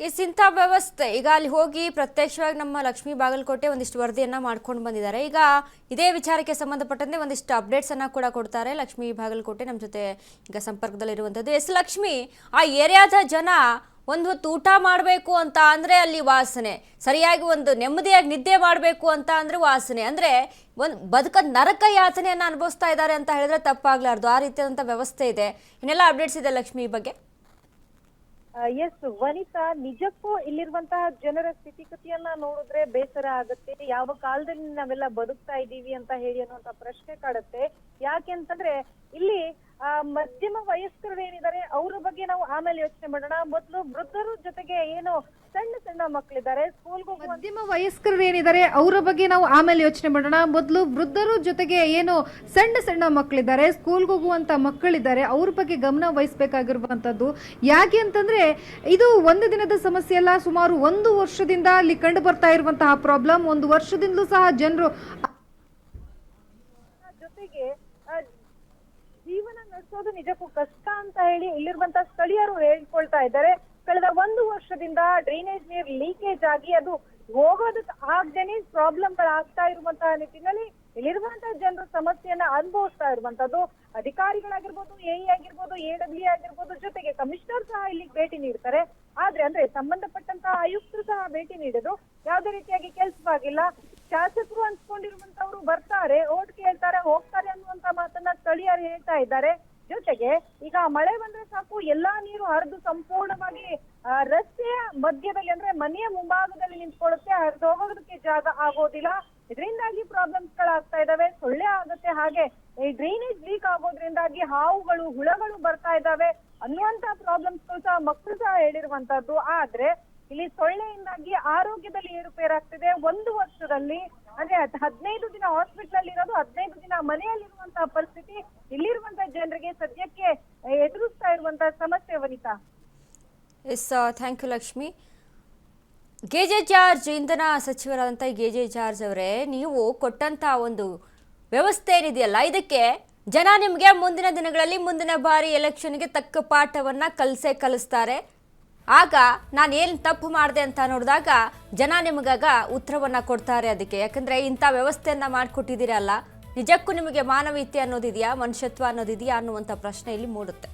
ಇಂಥ ವ್ಯವಸ್ಥೆ ಈಗ ಅಲ್ಲಿ ಹೋಗಿ ಪ್ರತ್ಯಕ್ಷವಾಗಿ ನಮ್ಮ ಲಕ್ಷ್ಮೀ ಬಾಗಲಕೋಟೆ ಒಂದಿಷ್ಟು ವರದಿಯನ್ನ ಮಾಡ್ಕೊಂಡು ಬಂದಿದ್ದಾರೆ. ಈಗ ಇದೇ ವಿಚಾರಕ್ಕೆ ಸಂಬಂಧಪಟ್ಟಂತೆ ಒಂದಿಷ್ಟು ಅಪ್ಡೇಟ್ಸ್ ಅನ್ನ ಕೂಡ ಕೊಡ್ತಾರೆ ಲಕ್ಷ್ಮೀ ಬಾಗಲಕೋಟೆ ನಮ್ಮ ಜೊತೆ ಈಗ ಸಂಪರ್ಕದಲ್ಲಿರುವಂಥದ್ದು. ಲಕ್ಷ್ಮಿ, ಆ ಏರಿಯಾದ ಜನ ಒಂದು ಹೊತ್ತು ಊಟ ಮಾಡಬೇಕು ಅಂತ ಅಂದ್ರೆ ಅಲ್ಲಿ ವಾಸನೆ, ಸರಿಯಾಗಿ ಒಂದು ನೆಮ್ಮದಿಯಾಗಿ ನಿದ್ದೆ ಮಾಡಬೇಕು ಅಂತ ಅಂದ್ರೆ ವಾಸನೆ, ಅಂದ್ರೆ ಒಂದು ಬದುಕ ನರಕ ಯಾತನೆಯನ್ನ ಅನುಭವಿಸ್ತಾ ಇದ್ದಾರೆ ಅಂತ ಹೇಳಿದ್ರೆ ತಪ್ಪಾಗ್ಲಾರ್ದು. ಆ ರೀತಿಯಾದಂಥ ವ್ಯವಸ್ಥೆ ಇದೆ. ಇನ್ನೆಲ್ಲ ಅಪ್ಡೇಟ್ಸ್ ಇದೆ ಲಕ್ಷ್ಮಿ ಈ ಬಗ್ಗೆ. ಎಸ್ ವನಿತಾ, ನಿಜಕ್ಕೂ ಇಲ್ಲಿರುವಂತಹ ಜನರ ಸ್ಥಿತಿಗತಿಯನ್ನ ನೋಡಿದ್ರೆ ಬೇಸರ ಆಗುತ್ತೆ. ಯಾವ ಕಾಲದಲ್ಲಿ ನಾವೆಲ್ಲ ಬದುಕ್ತಾ ಇದ್ದೀವಿ ಅಂತ ಹೇಳಿ ಅನ್ನುವಂತ ಪ್ರಶ್ನೆ ಕಾಡುತ್ತೆ. ಯಾಕೆ ಅಂತಂದ್ರೆ ಇಲ್ಲಿ ಮಧ್ಯಮ ವಯಸ್ಕರು ಏನಿದ್ದಾರೆ ಅವರ ಬಗ್ಗೆ ನಾವು ಆಮೇಲೆ ಯೋಚನೆ ಮಾಡೋಣ. ಮೊದಲು ವೃದ್ಧರು ಜೊತೆಗೆ ಏನು ಸಣ್ಣ ಸಣ್ಣ ಮಕ್ಕಳಿದ್ದಾರೆ ಸ್ಕೂಲ್ಗೆ ಹೋಗುವ ಮಧ್ಯಮ ವಯಸ್ಕರು ಏನಿದ್ದಾರೆ ಅವರ ಬಗ್ಗೆ ನಾವು ಆಮೇಲೆ ಯೋಚನೆ ಮಾಡೋಣ. ಮೊದಲು ವೃದ್ಧರು ಜೊತೆಗೆ ಏನು ಸಣ್ಣ ಸಣ್ಣ ಮಕ್ಕಳಿದ್ದಾರೆ ಸ್ಕೂಲ್ಗೆ ಹೋಗುವಂತ ಮಕ್ಕಳಿದ್ದಾರೆ ಅವ್ರ ಬಗ್ಗೆ ಗಮನ ವಹಿಸಬೇಕಾಗಿರುವಂತದ್ದು. ಯಾಕೆ ಅಂತಂದ್ರೆ ಇದು ಒಂದು ದಿನದ ಸಮಸ್ಯೆ ಅಲ್ಲ, ಸುಮಾರು 1 ವರ್ಷದಿಂದ ಅಲ್ಲಿ ಕಂಡು ಬರ್ತಾ ಇರುವಂತಹ ಪ್ರಾಬ್ಲಮ್. 1 ವರ್ಷದಿಂದಲೂ ಸಹ ಜನರು ಜೊತೆಗೆ ಜೀವನ ನಡೆಸೋದು ನಿಜಕ್ಕೂ ಕಷ್ಟ ಅಂತ ಹೇಳಿ ಇಲ್ಲಿರುವಂತಹ ಸ್ಥಳೀಯರು ಹೇಳ್ಕೊಳ್ತಾ ಇದ್ದಾರೆ. ಕಳೆದ 1 ವರ್ಷದಿಂದ ಡ್ರೈನೇಜ್ ನೀರ್ ಲೀಕೇಜ್ ಆಗಿ ಅದು ಹೋಗೋದಕ್ಕೆ ಆಗದೇನೆ ಪ್ರಾಬ್ಲಮ್ಗಳಾಗ್ತಾ ಇರುವಂತಹ ನಿಟ್ಟಿನಲ್ಲಿ ಇಲ್ಲಿರುವಂತಹ ಜನರು ಸಮಸ್ಯೆಯನ್ನ ಅನುಭವಿಸ್ತಾ ಇರುವಂತದ್ದು. ಅಧಿಕಾರಿಗಳಾಗಿರ್ಬೋದು, ಎಇ ಆಗಿರ್ಬೋದು, ಎಡಬ್ಲ್ಯೂ ಆಗಿರ್ಬೋದು, ಜೊತೆಗೆ ಕಮಿಷನರ್ ಸಹ ಇಲ್ಲಿಗೆ ಭೇಟಿ ನೀಡ್ತಾರೆ. ಆದ್ರೆ ಅಂದ್ರೆ ಸಂಬಂಧಪಟ್ಟಂತಹ ಆಯುಕ್ತರು ಸಹ ಭೇಟಿ ನೀಡೋದು ಯಾವುದೇ ರೀತಿಯಾಗಿ ಕೆಲಸವಾಗಿಲ್ಲ. ಶಾಸಕರು ಅನ್ಸ್ಕೊಂಡಿರುವಂತವ್ರು ಬರ್ತಾರೆ, ಓಟ್ ಕೇಳ್ತಾರೆ, ಹೋಗ್ತಾರೆ ಅನ್ನುವಂತ ಮಾತನ್ನ ಸ್ಥಳೀಯರು ಹೇಳ್ತಾ ಇದ್ದಾರೆ. ಜೊತೆಗೆ ಈಗ ಮಳೆ ಬಂದ್ರೆ ಸಾಕು ಎಲ್ಲಾ ನೀರು ಹರಿದು ಸಂಪೂರ್ಣವಾಗಿ ರಸ್ತೆಯ ಮಧ್ಯದಲ್ಲಿ ಅಂದ್ರೆ ಮನೆಯ ಮುಂಭಾಗದಲ್ಲಿ ನಿಂತ್ಕೊಳ್ಳುತ್ತೆ, ಹರಿದು ಹೋಗೋದಕ್ಕೆ ಜಾಗ ಆಗೋದಿಲ್ಲ. ಇದರಿಂದಾಗಿ ಪ್ರಾಬ್ಲಮ್ಸ್ ಗಳಾಗ್ತಾ ಇದಾವೆ, ಸೊಳ್ಳೆ ಆಗುತ್ತೆ. ಹಾಗೆ ಈ ಡ್ರೈನೇಜ್ ಲೀಕ್ ಆಗೋದ್ರಿಂದಾಗಿ ಹಾವುಗಳು, ಹುಳಗಳು ಬರ್ತಾ ಇದಾವೆ ಅನ್ನುವಂತ ಪ್ರಾಬ್ಲಮ್ಸ್ಗಳು ಸಹ ಮಕ್ಕಳು ಸಹ ಹೇಳಿರುವಂತದ್ದು. ಆದ್ರೆ ಇಲ್ಲಿ ಸೊಳ್ಳೆಯಿಂದಾಗಿ ಆರೋಗ್ಯದಲ್ಲಿ ಏರುಪೇರಾಗ್ತಿದೆ. 1 ವರ್ಷದಲ್ಲಿ ಅಂದ್ರೆ 15 ದಿನ ಹಾಸ್ಪಿಟಲ್ ಅಲ್ಲಿ ಇರೋದು, 15 ದಿನ ಮನೆಯಲ್ಲಿರುವಂತಹ ಪರಿಸ್ಥಿತಿ ಇಲ್ಲಿರುವಂತಹ ಜನರಿಗೆ ಸದ್ಯಕ್ಕೆ ಎದುರಿಸ್ತಾ ಇರುವಂತಹ ಸಮಸ್ಯೆ. Vanita, yes, thank you Lakshmi. K J. George ಇಂಧನ ಸಚಿವರಾದಂಥ ಕೆ.ಜೆ. ಜಾರ್ಜ್ ಅವರೇ, ನೀವು ಕೊಟ್ಟಂತ ಒಂದು ವ್ಯವಸ್ಥೆ ಏನಿದೆಯಲ್ಲ, ಇದಕ್ಕೆ ಜನ ನಿಮಗೆ ಮುಂದಿನ ದಿನಗಳಲ್ಲಿ ಮುಂದಿನ ಬಾರಿ ಎಲೆಕ್ಷನ್ಗೆ ತಕ್ಕ ಪಾಠವನ್ನ ಕಲಿಸ್ತಾರೆ. ಆಗ ನಾನು ಏನು ತಪ್ಪು ಮಾಡಿದೆ ಅಂತ ನೋಡಿದಾಗ ಜನ ನಿಮಗಾಗ ಉತ್ತರವನ್ನ ಕೊಡ್ತಾರೆ ಅದಕ್ಕೆ. ಯಾಕಂದ್ರೆ ಇಂಥ ವ್ಯವಸ್ಥೆಯನ್ನ ಮಾಡಿಕೊಟ್ಟಿದ್ದೀರಲ್ಲ, ನಿಜಕ್ಕೂ ನಿಮಗೆ ಮಾನವೀಯತೆ ಅನ್ನೋದಿದೆಯಾ, ಮನುಷ್ಯತ್ವ ಅನ್ನೋದಿದೆಯಾ ಅನ್ನುವಂಥ ಪ್ರಶ್ನೆ ಇಲ್ಲಿ ಮೂಡುತ್ತೆ.